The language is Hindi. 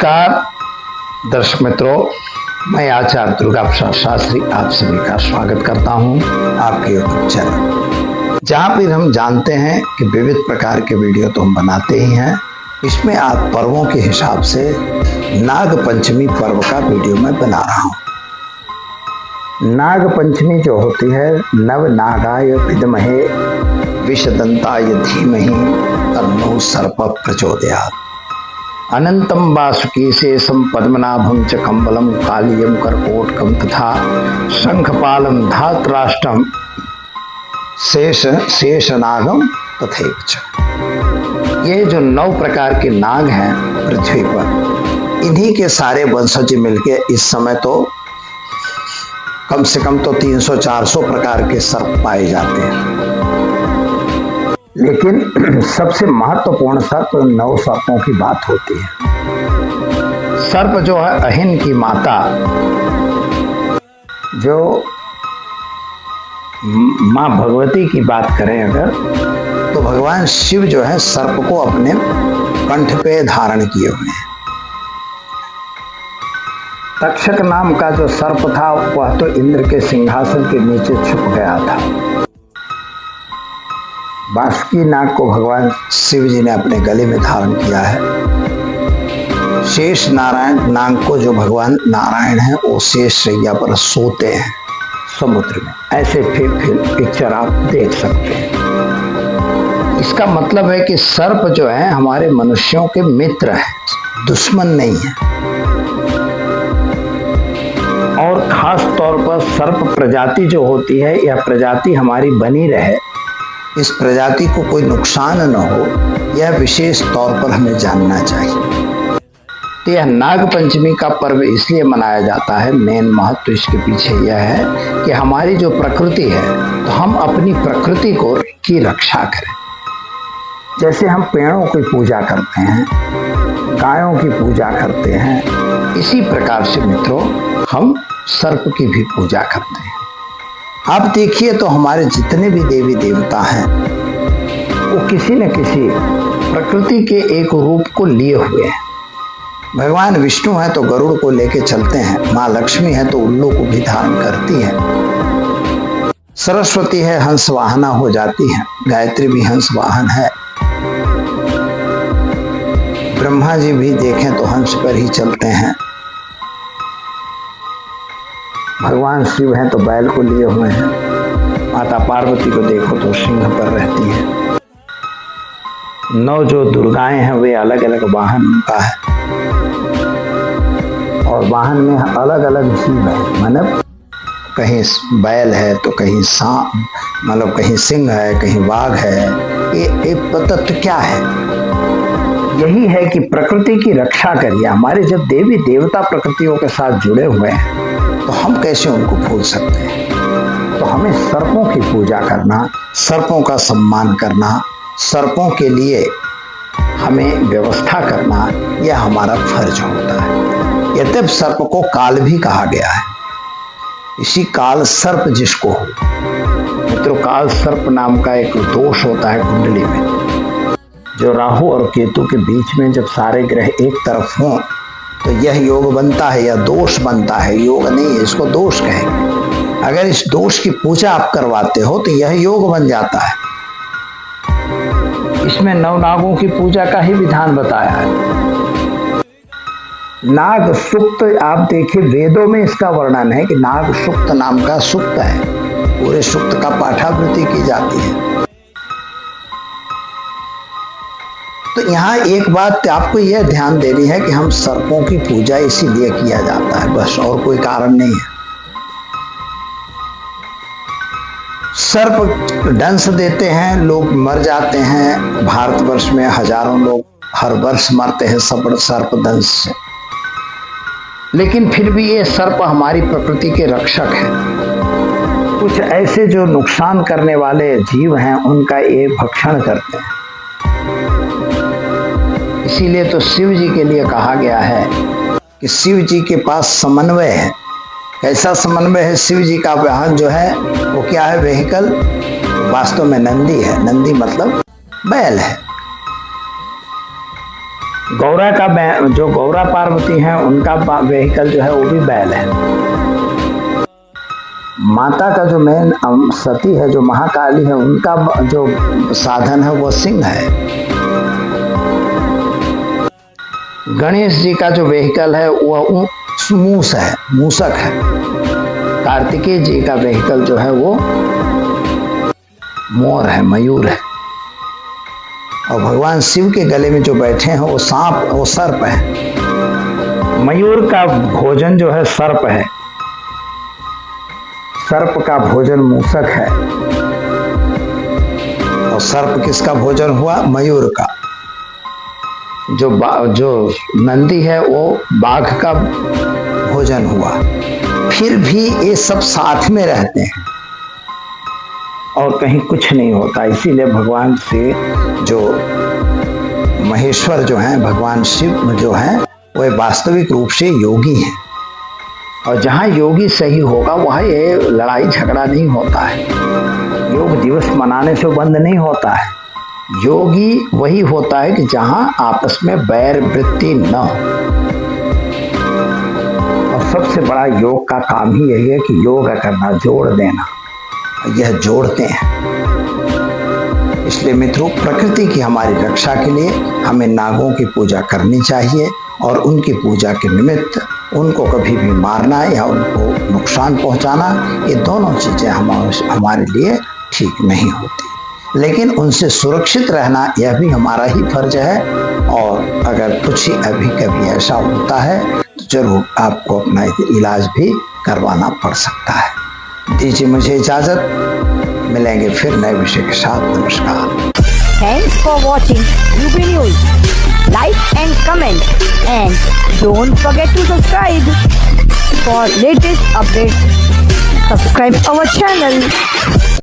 नमस्कार दर्शक मित्रों, मैं आचार्य दुर्गा प्रसाद शास्त्री आप सभी का स्वागत करता हूं आपके यूट्यूब चैनल, जहां पर हम जानते हैं कि विविध प्रकार के वीडियो तो हम बनाते ही हैं। इसमें आज पर्वों के हिसाब से नाग पंचमी पर्व का वीडियो मैं बना रहा हूं। नाग पंचमी जो होती है, नव नागाय विद्महे विषदंताय धीमहि तन्नो सर्प प्रचोदयात्। अनंतम वासुकी शेषम पद्मनाभम च कम्बलम कालियम करकोटकम तथा शंखपालम धातराष्ट्रम शेषनागम तथैव च। ये जो 9 प्रकार के नाग हैं पृथ्वी पर, इन्हीं के सारे वंशज मिलके इस समय तो कम से कम तो 300-400 प्रकार के सर्प पाए जाते हैं। लेकिन सबसे महत्वपूर्ण सर्प 9 सर्पों की बात होती है। सर्प जो है अहिन की माता, जो माँ भगवती की बात करें अगर, तो भगवान शिव जो है सर्प को अपने कंठ पे धारण किए हुए हैं। तक्षक नाम का जो सर्प था वह तो इंद्र के सिंहासन के नीचे छुप गया था। बासुकी नाग को भगवान शिव जी ने अपने गले में धारण किया है। शेष नारायण नाग को जो भगवान नारायण है वो शेष शैया पर सोते हैं समुद्र में। ऐसे फिर पिक्चर आप देख सकते हैं। इसका मतलब है कि सर्प जो है हमारे मनुष्यों के मित्र हैं, दुश्मन नहीं है। और खास तौर पर सर्प प्रजाति जो होती है, यह प्रजाति हमारी बनी रहे, इस प्रजाति को कोई नुकसान न हो, यह विशेष तौर पर हमें जानना चाहिए। तो यह नाग पंचमी का पर्व इसलिए मनाया जाता है, मेन महत्व इसके पीछे यह है कि हमारी जो प्रकृति है, तो हम अपनी प्रकृति की रक्षा करें। जैसे हम पेड़ों की पूजा करते हैं, गायों की पूजा करते हैं, इसी प्रकार से मित्रों हम सर्प की भी पूजा करते हैं। आप देखिए तो हमारे जितने भी देवी देवता हैं वो किसी न किसी प्रकृति के एक रूप को लिए हुए हैं। भगवान विष्णु है तो गरुड़ को लेके चलते हैं, माँ लक्ष्मी है तो उल्लू को भी धारण करती है, सरस्वती है हंस वाहना हो जाती है, गायत्री भी हंस वाहन है, ब्रह्मा जी भी देखें तो हंस पर ही चलते हैं, भगवान शिव हैं तो बैल को लिए हुए हैं, माता पार्वती को देखो तो सिंह पर रहती है। 9 जो दुर्गाएं हैं वे अलग अलग वाहन उनका है, और वाहन में अलग अलग जीव है। मतलब कहीं बैल है तो कहीं सांप, मतलब कहीं सिंह है, कहीं बाघ है। ये तत्व क्या है? यही है कि प्रकृति की रक्षा करिए। हमारे जब देवी देवता प्रकृतियों के साथ जुड़े हुए हैं तो हम कैसे उनको भूल सकते हैं? तो हमें सर्पों की पूजा करना, सर्पों का सम्मान करना, सर्पों के लिए हमें व्यवस्था करना, यह हमारा फर्ज होता है। यद्यप सर्प को काल भी कहा गया है। इसी काल सर्प जिसको हो, मित्रों काल सर्प नाम का एक दोष होता है कुंडली में, जो राहु और केतु के बीच में जब सारे ग्रह एक तरफ हों तो यह योग बनता है या दोष बनता है। योग नहीं है, इसको दोष कहेंगे। अगर इस दोष की पूजा आप करवाते हो तो यह योग बन जाता है। इसमें 9 नागों की पूजा का ही विधान बताया है। नाग सुक्त आप देखिए, वेदों में इसका वर्णन है कि नाग सुक्त नाम का सुक्त है, पूरे सुक्त का पाठावृत्ति की जाती है। तो यहाँ एक बात आपको यह ध्यान देनी है कि हम सर्पों की पूजा इसीलिए किया जाता है, बस, और कोई कारण नहीं है। सर्प डंस देते हैं, लोग मर जाते हैं। भारतवर्ष में हजारों लोग हर वर्ष मरते हैं सर्प दंश से। लेकिन फिर भी ये सर्प हमारी प्रकृति के रक्षक हैं। कुछ ऐसे जो नुकसान करने वाले जीव हैं उनका ये भक्षण करते हैं। इसीलिए तो शिव जी के लिए कहा गया है कि शिव जी के पास समन्वय है। कैसा समन्वय है? शिव जी का वाहन जो है वो क्या है? व्हीकल वास्तव में नंदी है। नंदी मतलब बैल है। गौरा का जो गौरा पार्वती हैं उनका व्हीकल जो है वो भी बैल है। माता का जो मेन सती है, जो महाकाली है, उनका जो साधन है वो सिंह है। गणेश जी का जो व्हीकल है वह मूस है, मूसक है। कार्तिकेय जी का व्हीकल जो है वो मोर है, मयूर है। और भगवान शिव के गले में जो बैठे हैं वो सांप, वो सर्प है। मयूर का भोजन जो है सर्प है, सर्प का भोजन मूसक है। और सर्प किसका भोजन हुआ? मयूर का। जो नंदी है वो बाघ का भोजन हुआ। फिर भी ये सब साथ में रहते हैं और कहीं कुछ नहीं होता। इसीलिए भगवान से जो महेश्वर जो हैं, भगवान शिव जो हैं, वह वास्तविक रूप से योगी हैं। और जहाँ योगी सही होगा वहाँ ये लड़ाई झगड़ा नहीं होता है। योग दिवस मनाने से बंद नहीं होता है। योगी वही होता है कि जहाँ आपस में बैर वृत्ति न हो। और सबसे बड़ा योग का काम ही यही है कि योग करना, जोड़ देना। यह जोड़ते हैं। इसलिए मित्रों, प्रकृति की हमारी रक्षा के लिए हमें नागों की पूजा करनी चाहिए और उनकी पूजा के निमित्त उनको कभी भी मारना या उनको नुकसान पहुंचाना, ये दोनों चीजें हमारे लिए ठीक नहीं होती। लेकिन उनसे सुरक्षित रहना यह भी हमारा ही फर्ज है। और अगर कुछ ही अभी कभी ऐसा होता है तो जरूर आपको अपना इलाज भी करवाना पड़ सकता है। दीजिए मुझे इजाजत, मिलेंगे फिर नए विषय के साथ। नमस्कार। Thanks for watching UP news. Like and comment and don't forget to subscribe for latest updates. Subscribe our channel.